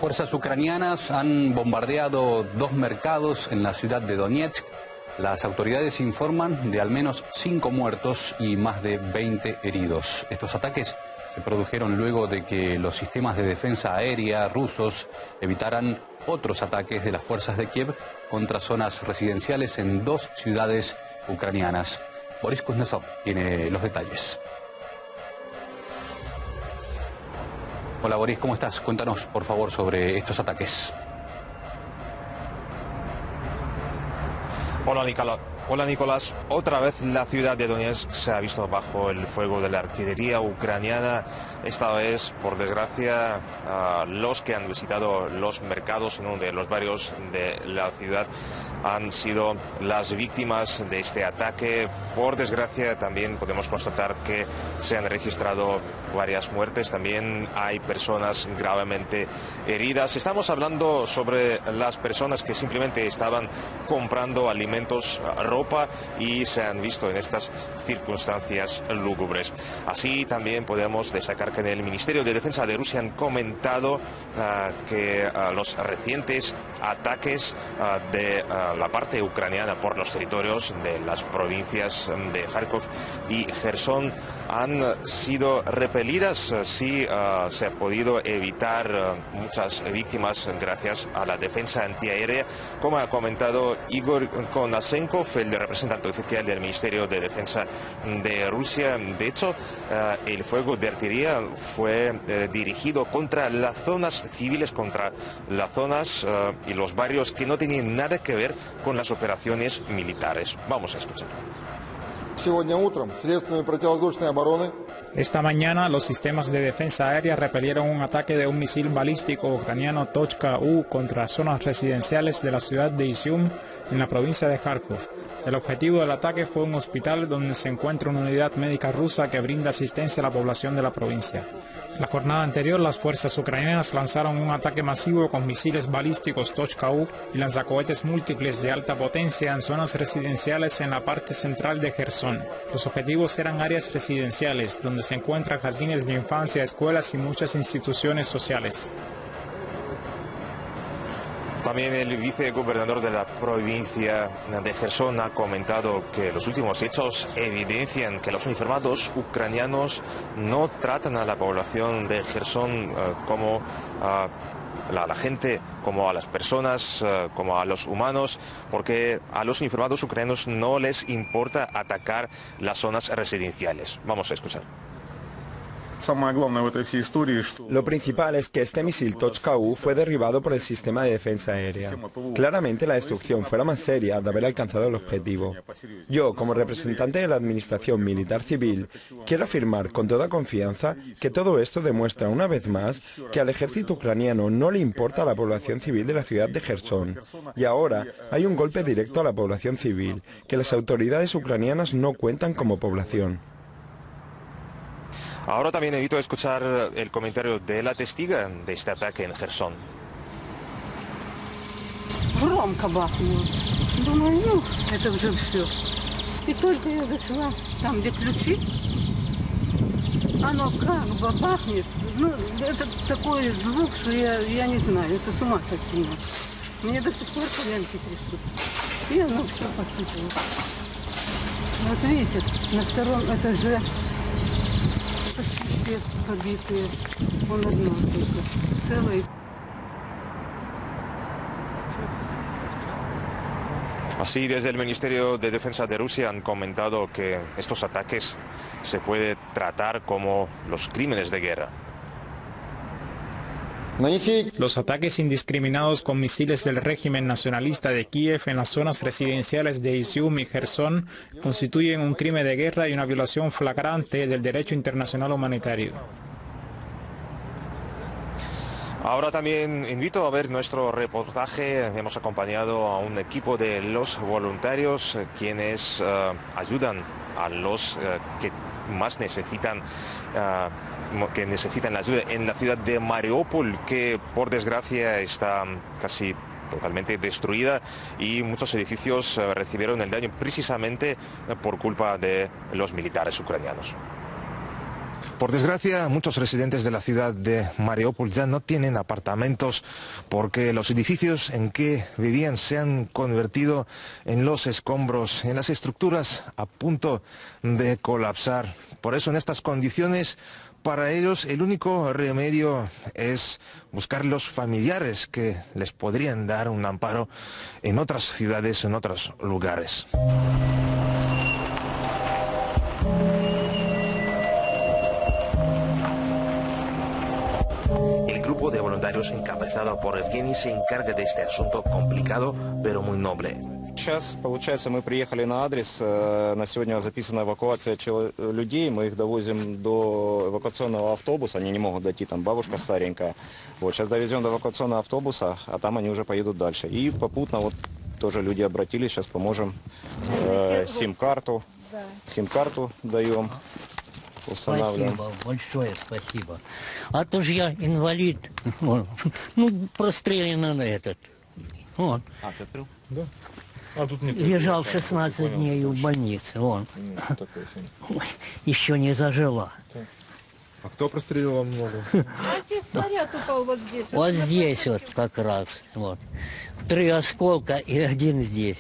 fuerzas ucranianas han bombardeado 2 mercados en la ciudad de Donetsk. Las autoridades informan de al menos 5 muertos y más de 20 heridos. Estos ataques se produjeron luego de que los sistemas de defensa aérea rusos evitaran otros ataques de las fuerzas de Kiev contra zonas residenciales en 2 ciudades ucranianas. Boris Kuznetsov tiene los detalles. Hola Boris, ¿cómo estás? Cuéntanos, por favor, sobre estos ataques. Hola Nicolás, otra vez la ciudad de Donetsk se ha visto bajo el fuego de la artillería ucraniana. Esta vez, por desgracia, los que han visitado los mercados en uno de los barrios de la ciudad han sido las víctimas de este ataque. Por desgracia, también podemos constatar que se han registrado varias muertes. También hay personas gravemente heridas. Estamos hablando sobre las personas que simplemente estaban comprando alimentos, ropa, y se han visto en estas circunstancias lúgubres. Así también podemos destacar que en el Ministerio de Defensa de Rusia han comentado que los recientes ataques de la parte ucraniana por los territorios de las provincias de Kharkov y Gerson han sido repelidas. Sí, se ha podido evitar muchas víctimas gracias a la defensa antiaérea, como ha comentado Igor Konasenkov, el representante oficial del Ministerio de Defensa de Rusia. De hecho, el fuego de artillería fue dirigido contra las zonas civiles, contra las zonas y los barrios que no tenían nada que ver con las operaciones militares. Vamos a escuchar. Esta mañana los sistemas de defensa aérea repelieron un ataque de un misil balístico ucraniano Tochka-U contra zonas residenciales de la ciudad de Izium en la provincia de Kharkov. El objetivo del ataque fue un hospital donde se encuentra una unidad médica rusa que brinda asistencia a la población de la provincia. La jornada anterior, las fuerzas ucranianas lanzaron un ataque masivo con misiles balísticos Tochka-U y lanzacohetes múltiples de alta potencia en zonas residenciales en la parte central de Gerson. Los objetivos eran áreas residenciales, donde se encuentran jardines de infancia, escuelas y muchas instituciones sociales. También el vicegobernador de la provincia de Gerson ha comentado que los últimos hechos evidencian que los uniformados ucranianos no tratan a la población de Gerson como a la gente, como a las personas, como a los humanos, porque a los uniformados ucranianos no les importa atacar las zonas residenciales. Vamos a escuchar. Lo principal es que este misil Tochka-U fue derribado por el sistema de defensa aérea. Claramente la destrucción fue la más seria de haber alcanzado el objetivo. Yo, como representante de la Administración Militar Civil, quiero afirmar con toda confianza que todo esto demuestra una vez más que al ejército ucraniano no le importa a la población civil de la ciudad de Gerson. Y ahora hay un golpe directo a la población civil, que las autoridades ucranianas no cuentan como población. Ahora también evito escuchar el comentario de la testiga de este ataque en Gerson. Громко бахнуло. Думаю, ну, это уже все. И только я зашла, там, где ключи, оно как бы бахнет. Ну, это такой звук, что я не знаю, это с ума сойти. Мне до сих пор коленки трясутся. И оно все посыпалось. Вот видите, на втором этаже все побитые. Он одно только целое. Así, desde el Ministerio de Defensa de Rusia han comentado que estos ataques se puede tratar como los crímenes de guerra. Los ataques indiscriminados con misiles del régimen nacionalista de Kiev en las zonas residenciales de Izium y Gerson constituyen un crimen de guerra y una violación flagrante del derecho internacional humanitario. Ahora también invito a ver nuestro reportaje. Hemos acompañado a un equipo de los voluntarios quienes ayudan a los que más necesitan la ayuda en la ciudad de Mariupol, que por desgracia está casi totalmente destruida y muchos edificios recibieron el daño precisamente por culpa de los militares ucranianos. Por desgracia, muchos residentes de la ciudad de Mariupol ya no tienen apartamentos porque los edificios en que vivían se han convertido en los escombros, en las estructuras a punto de colapsar. Por eso, en estas condiciones, para ellos el único remedio es buscar los familiares que les podrían dar un amparo en otras ciudades, en otros lugares. El grupo de voluntarios encabezado por Evgeny se encarga de este asunto complicado, pero muy noble. Сейчас, получается, мы приехали на адрес. На сегодня записана эвакуация людей. Мы их довозим до эвакуационного автобуса. Они не могут дойти, там бабушка старенькая. Вот, сейчас довезем до эвакуационного автобуса, а там они уже поедут дальше. И попутно вот тоже люди обратились, сейчас поможем. Сим-карту даем. Спасибо, большое спасибо. А то же я инвалид. Ну, прострелен на этот. Вот. А, ты открыл? Да. А тут лежал 16 дней в больнице. Вон. Еще не зажила. А кто прострелил вам ногу? А здесь снаряд упал вот здесь. Вот здесь вот как раз. Вот. 3 осколка и 1 здесь.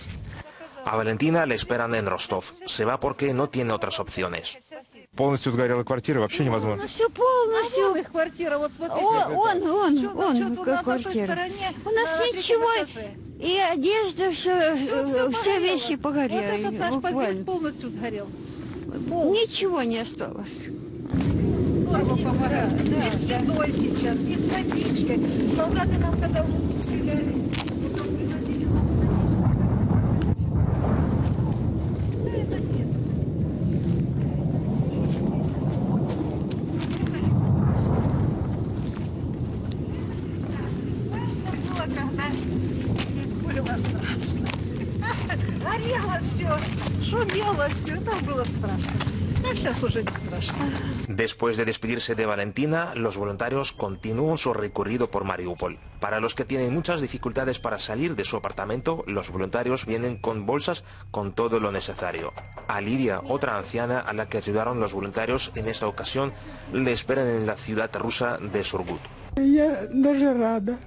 A Valentina le esperan en Rostov. Se va porque no tiene otras opciones. Полностью сгорела квартира, вообще невозможно. Все полностью. Их квартира, вот смотрите. Он, как квартира. У нас ничего, и одежда, все вещи погорели. Вот этот наш подъезд Буквально. полностью сгорел. Ничего не осталось. И с едой сейчас, и с водичкой. Солдаты нам когда стреляли. Горело все, шумело все, это было страшно. А сейчас уже не страшно. Después de despedirse de Valentina, los voluntarios continúan su recorrido por Mariupol. Para los que tienen muchas dificultades para salir de su apartamento, los voluntarios vienen con bolsas con todo lo necesario. A Lidia, otra anciana a la que ayudaron los voluntarios en esta ocasión, le esperan en la ciudad rusa de Surgut. Я даже рада,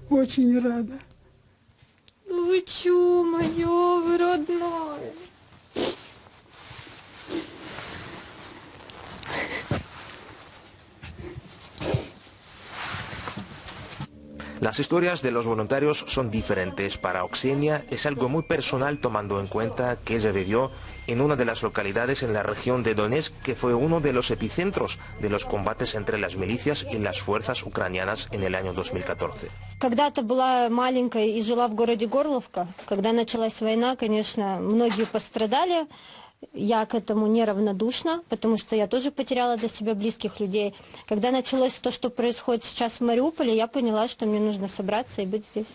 очень рада. Вы чё, моё, вы родное. Las historias de los voluntarios son diferentes. Para Oksenia es algo muy personal, tomando en cuenta que ella vivió en una de las localidades en la región de Donetsk que fue uno de los epicentros de los combates entre las milicias y las fuerzas ucranianas en el año 2014. Когда-то была маленькая и жила в городе Горловка. Когда началась война, конечно, многие пострадали. Я к этому неравнодушна, потому что я тоже потеряла для себя близких людей. Когда началось то, что происходит сейчас в Мариуполе, я поняла, что мне нужно собраться и быть здесь.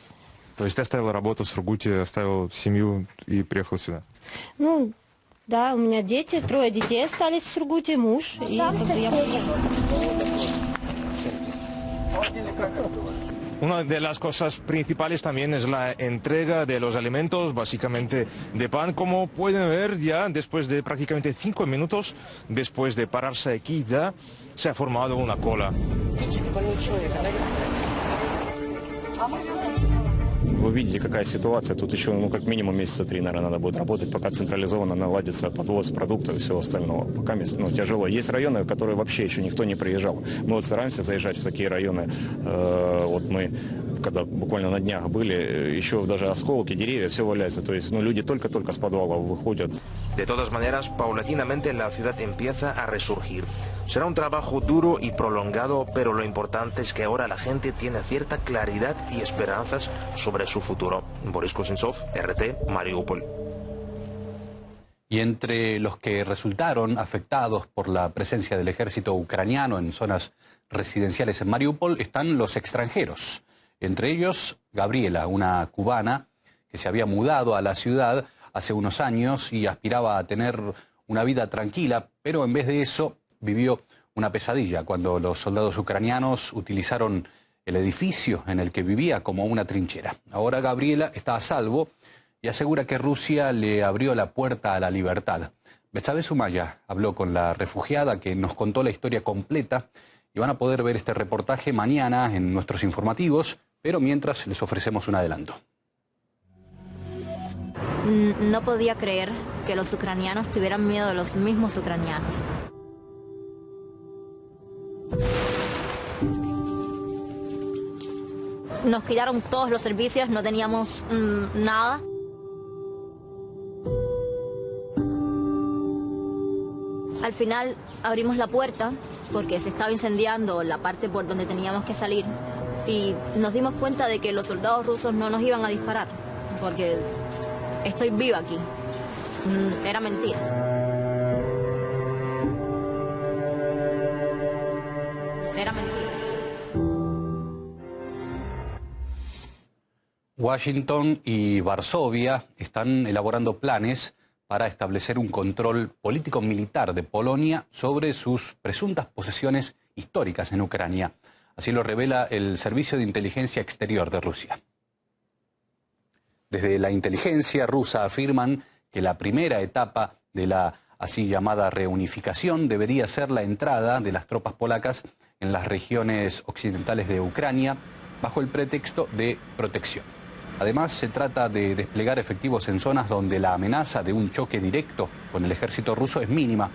То есть ты оставила работу в Сургуте, оставила семью и приехала сюда? Ну, да, у меня дети, 3 детей остались в Сургуте, муж. И как бы я... Una de las cosas principales también es la entrega de los alimentos, básicamente de pan. Como pueden ver, ya después de prácticamente 5 minutos, después de pararse aquí, ya se ha formado una cola. Вы видите, какая ситуация. Тут еще, как минимум месяца 3, наверное, надо будет работать, пока централизованно наладится подвоз продуктов и всего остального. Пока тяжело. Есть районы, в которые вообще еще никто не приезжал. Мы вот стараемся заезжать в такие районы. Вот мы, когда буквально на днях были, еще даже осколки, деревья, все валяется. То есть, люди только-только с подвалов выходят. De todas maneras, paulatinamente la ciudad empieza a resurgir. Será un trabajo duro y prolongado, pero lo importante es que ahora la gente tiene cierta claridad y esperanzas sobre su futuro. Boris Kuznetsov, RT, Mariupol. Y entre los que resultaron afectados por la presencia del ejército ucraniano en zonas residenciales en Mariupol están los extranjeros. Entre ellos, Gabriela, una cubana que se había mudado a la ciudad hace unos años y aspiraba a tener una vida tranquila, pero en vez de eso vivió una pesadilla cuando los soldados ucranianos utilizaron el edificio en el que vivía como una trinchera. Ahora Gabriela está a salvo y asegura que Rusia le abrió la puerta a la libertad. Betsabe Sumaya habló con la refugiada que nos contó la historia completa y van a poder ver este reportaje mañana en nuestros informativos, pero mientras les ofrecemos un adelanto. No podía creer que los ucranianos tuvieran miedo de los mismos ucranianos. Nos quitaron todos los servicios, no teníamos nada. Al final abrimos la puerta porque se estaba incendiando la parte por donde teníamos que salir y nos dimos cuenta de que los soldados rusos no nos iban a disparar porque estoy viva aquí. Era mentira. Era mentira. Washington y Varsovia están elaborando planes para establecer un control político-militar de Polonia sobre sus presuntas posesiones históricas en Ucrania. Así lo revela el Servicio de Inteligencia Exterior de Rusia. Desde la inteligencia rusa afirman que la primera etapa de la así llamada reunificación debería ser la entrada de las tropas polacas en las regiones occidentales de Ucrania bajo el pretexto de protección. Además, se trata de desplegar efectivos en zonas donde la amenaza de un choque directo con el ejército ruso es mínima.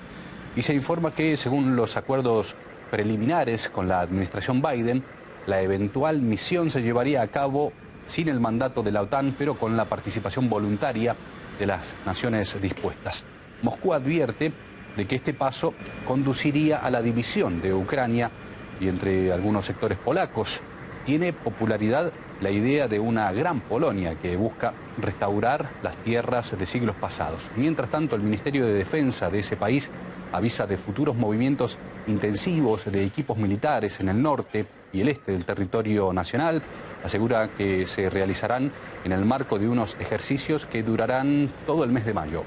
Y se informa que, según los acuerdos preliminares con la administración Biden, la eventual misión se llevaría a cabo sin el mandato de la OTAN, pero con la participación voluntaria de las naciones dispuestas. Moscú advierte de que este paso conduciría a la división de Ucrania y entre algunos sectores polacos. Tiene popularidad la idea de una gran Polonia que busca restaurar las tierras de siglos pasados. Mientras tanto, el Ministerio de Defensa de ese país avisa de futuros movimientos intensivos de equipos militares en el norte y el este del territorio nacional. Asegura que se realizarán en el marco de unos ejercicios que durarán todo el mes de mayo.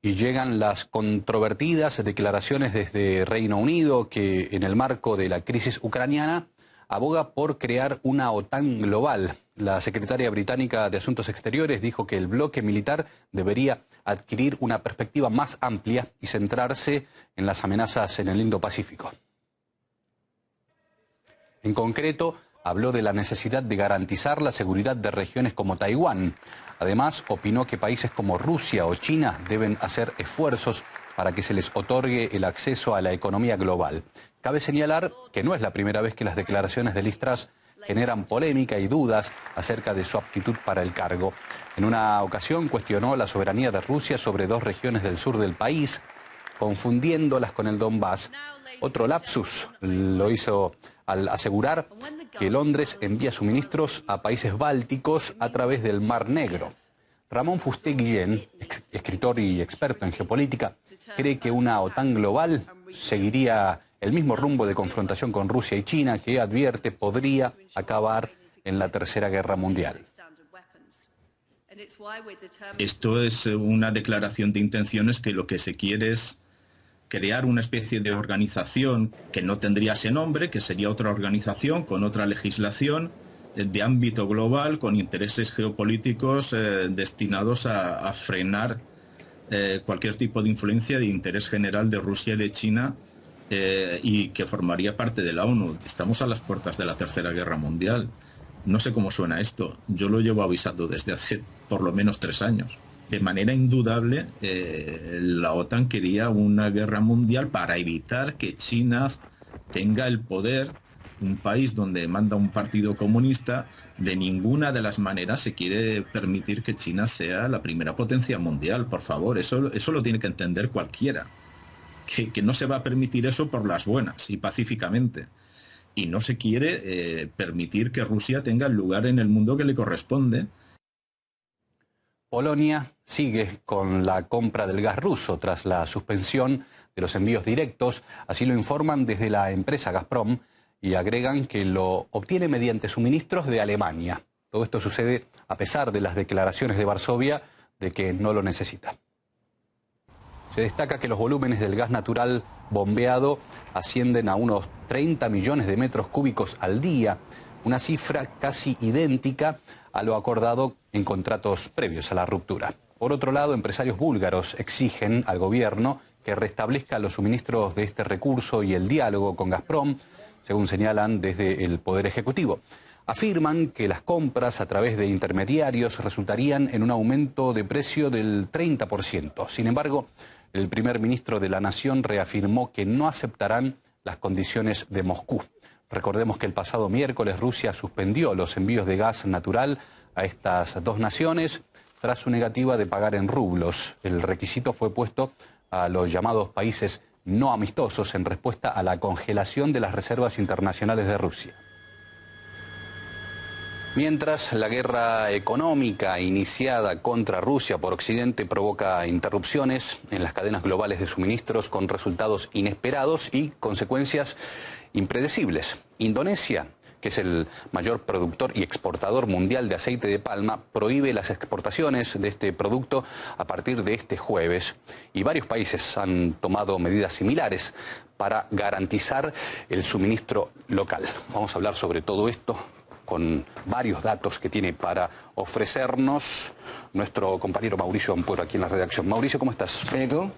Y llegan las controvertidas declaraciones desde Reino Unido, que en el marco de la crisis ucraniana aboga por crear una OTAN global. La secretaria británica de Asuntos Exteriores dijo que el bloque militar debería adquirir una perspectiva más amplia y centrarse en las amenazas en el Indo-Pacífico. En concreto, habló de la necesidad de garantizar la seguridad de regiones como Taiwán. Además, opinó que países como Rusia o China deben hacer esfuerzos para que se les otorgue el acceso a la economía global. Cabe señalar que no es la primera vez que las declaraciones de Liz Truss generan polémica y dudas acerca de su aptitud para el cargo. En una ocasión cuestionó la soberanía de Rusia sobre dos regiones del sur del país, confundiéndolas con el Donbass. Otro lapsus lo hizo al asegurar que Londres envía suministros a países bálticos a través del Mar Negro. Ramón Fuster-Guillén, escritor y experto en geopolítica, cree que una OTAN global seguiría el mismo rumbo de confrontación con Rusia y China que advierte podría acabar en la Tercera Guerra Mundial. Esto es una declaración de intenciones que lo que se quiere es crear una especie de organización que no tendría ese nombre, que sería otra organización con otra legislación de ámbito global, con intereses geopolíticos destinados a frenar cualquier tipo de influencia de interés general de Rusia y de China y que formaría parte de la ONU. Estamos a las puertas de la Tercera Guerra Mundial. No sé cómo suena esto. Yo lo llevo avisando desde hace por lo menos 3 años. De manera indudable, la OTAN quería una guerra mundial para evitar que China tenga el poder, un país donde manda un partido comunista. De ninguna de las maneras se quiere permitir que China sea la primera potencia mundial, por favor, eso lo tiene que entender cualquiera, que no se va a permitir eso por las buenas y pacíficamente. Y no se quiere permitir que Rusia tenga el lugar en el mundo que le corresponde. Polonia sigue con la compra del gas ruso tras la suspensión de los envíos directos, así lo informan desde la empresa Gazprom y agregan que lo obtiene mediante suministros de Alemania. Todo esto sucede a pesar de las declaraciones de Varsovia de que no lo necesita. Se destaca que los volúmenes del gas natural bombeado ascienden a unos 30 millones de metros cúbicos al día, una cifra casi idéntica a lo acordado en contratos previos a la ruptura. Por otro lado, empresarios búlgaros exigen al gobierno que restablezca los suministros de este recurso y el diálogo con Gazprom, según señalan desde el Poder Ejecutivo. Afirman que las compras a través de intermediarios resultarían en un aumento de precio del 30%. Sin embargo, el primer ministro de la nación reafirmó que no aceptarán las condiciones de Moscú. Recordemos que el pasado miércoles Rusia suspendió los envíos de gas natural a estas dos naciones tras su negativa de pagar en rublos. El requisito fue puesto a los llamados países no amistosos en respuesta a la congelación de las reservas internacionales de Rusia. Mientras, la guerra económica iniciada contra Rusia por Occidente provoca interrupciones en las cadenas globales de suministros con resultados inesperados y consecuencias impredecibles. Indonesia, que es el mayor productor y exportador mundial de aceite de palma, prohíbe las exportaciones de este producto a partir de este jueves. Y varios países han tomado medidas similares para garantizar el suministro local. Vamos a hablar sobre todo esto con varios datos que tiene para ofrecernos nuestro compañero Mauricio Ampuero aquí en la redacción. Mauricio, ¿cómo estás? Bien, ¿y tú?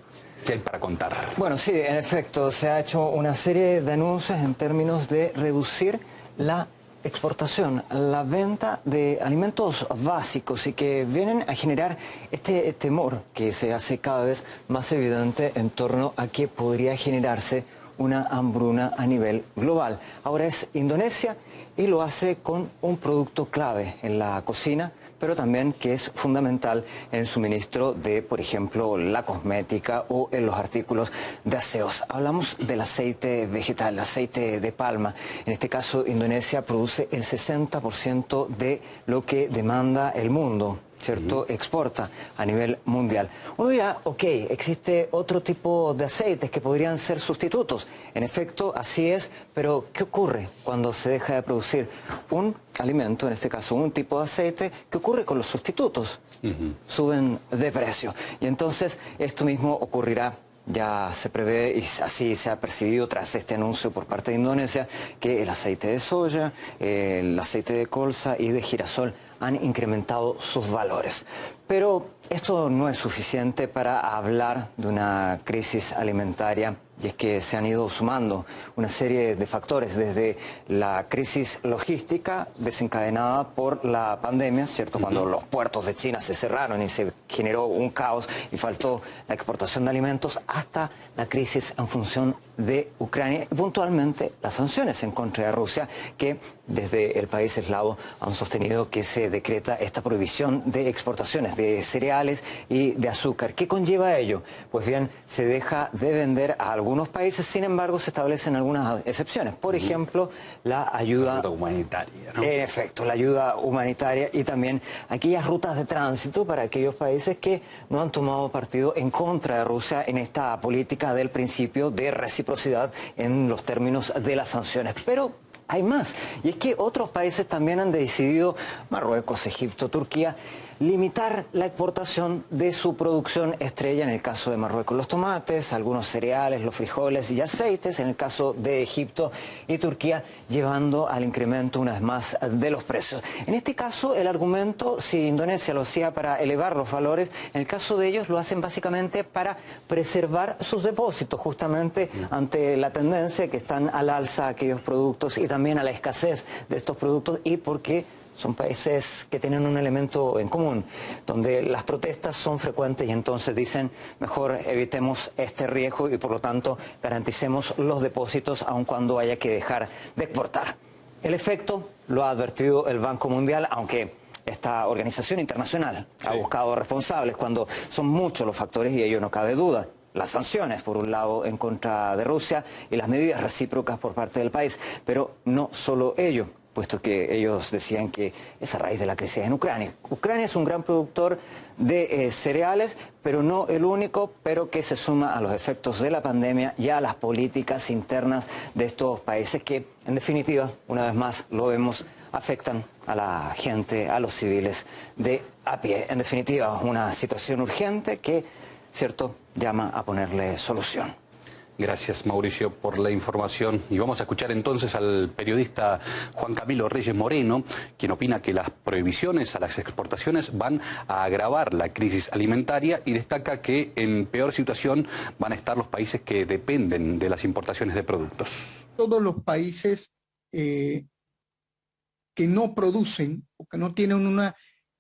¿Qué hay para contar? Bueno, sí, en efecto, se ha hecho una serie de anuncios en términos de reducir la exportación, la venta de alimentos básicos y que vienen a generar este temor que se hace cada vez más evidente en torno a que podría generarse una hambruna a nivel global. Ahora es Indonesia y lo hace con un producto clave en la cocina, pero también que es fundamental en el suministro de, por ejemplo, la cosmética o en los artículos de aseos. Hablamos del aceite vegetal, el aceite de palma. En este caso, Indonesia produce el 60% de lo que demanda el mundo, ¿cierto? Exporta a nivel mundial. Uno dirá, ok, existe otro tipo de aceites que podrían ser sustitutos. En efecto, así es, pero ¿qué ocurre cuando se deja de producir un alimento, en este caso un tipo de aceite? ¿Qué ocurre con los sustitutos? Suben de precio. Y entonces esto mismo ocurrirá. Ya se prevé y así se ha percibido tras este anuncio por parte de Indonesia que el aceite de soya, el aceite de colza y de girasol han incrementado sus valores. Pero esto no es suficiente para hablar de una crisis alimentaria, y es que se han ido sumando una serie de factores, desde la crisis logística desencadenada por la pandemia, ¿cierto? Cuando los puertos de China se cerraron y se generó un caos y faltó la exportación de alimentos, hasta la crisis en función de Ucrania y puntualmente las sanciones en contra de Rusia, que desde el país eslavo han sostenido que se decreta esta prohibición de exportaciones de cereales y de azúcar. ¿Qué conlleva ello? Pues bien, se deja de vender a algunos países, sin embargo se establecen algunas excepciones. Por ejemplo, la ayuda humanitaria, ¿no? En efecto, la ayuda humanitaria y también aquellas rutas de tránsito para aquellos países que no han tomado partido en contra de Rusia en esta política del principio de reciprocidad en los términos de las sanciones. Pero hay más, y es que otros países también han decidido, Marruecos, Egipto, Turquía, limitar la exportación de su producción estrella, en el caso de Marruecos los tomates, algunos cereales, los frijoles y aceites, en el caso de Egipto y Turquía, llevando al incremento una vez más de los precios. En este caso, el argumento, si Indonesia lo hacía para elevar los valores, en el caso de ellos lo hacen básicamente para preservar sus depósitos, justamente ante la tendencia que están al alza aquellos productos y también a la escasez de estos productos, y porque son países que tienen un elemento en común, donde las protestas son frecuentes y entonces dicen, mejor evitemos este riesgo y por lo tanto garanticemos los depósitos aun cuando haya que dejar de exportar. El efecto lo ha advertido el Banco Mundial, aunque esta organización internacional ha buscado responsables cuando son muchos los factores y ello no cabe duda. Las sanciones, por un lado, en contra de Rusia y las medidas recíprocas por parte del país, pero no solo ello, puesto que ellos decían que es a raíz de la crisis en Ucrania. Ucrania es un gran productor de cereales, pero no el único, pero que se suma a los efectos de la pandemia y a las políticas internas de estos países que, en definitiva, una vez más lo vemos, afectan a la gente, a los civiles de a pie. En definitiva, una situación urgente que, cierto, llama a ponerle solución. Gracias, Mauricio, por la información. Y vamos a escuchar entonces al periodista Juan Camilo Reyes Moreno, quien opina que las prohibiciones a las exportaciones van a agravar la crisis alimentaria y destaca que en peor situación van a estar los países que dependen de las importaciones de productos. Todos los países que no producen o que no tienen una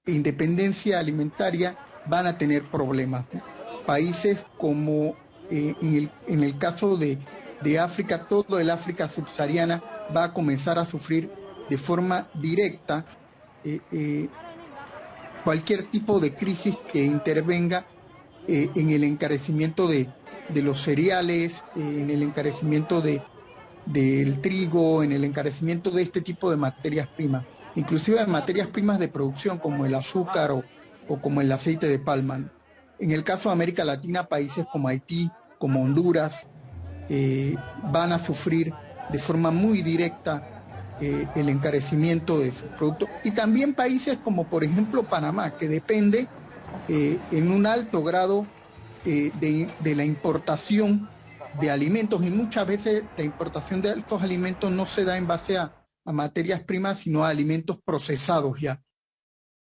independencia alimentaria van a tener problemas, ¿no? Países como en el caso de África, todo el África subsahariana va a comenzar a sufrir de forma directa cualquier tipo de crisis que intervenga en el encarecimiento de los cereales, en el encarecimiento del trigo, en el encarecimiento de este tipo de materias primas, inclusive de materias primas de producción como el azúcar o como el aceite de palma. En el caso de América Latina, países como Haití, como Honduras, van a sufrir de forma muy directa el encarecimiento de sus productos. Y también países como, por ejemplo, Panamá, que depende en un alto grado de la importación de alimentos, y muchas veces la importación de estos alimentos no se da en base a materias primas, sino a alimentos procesados ya.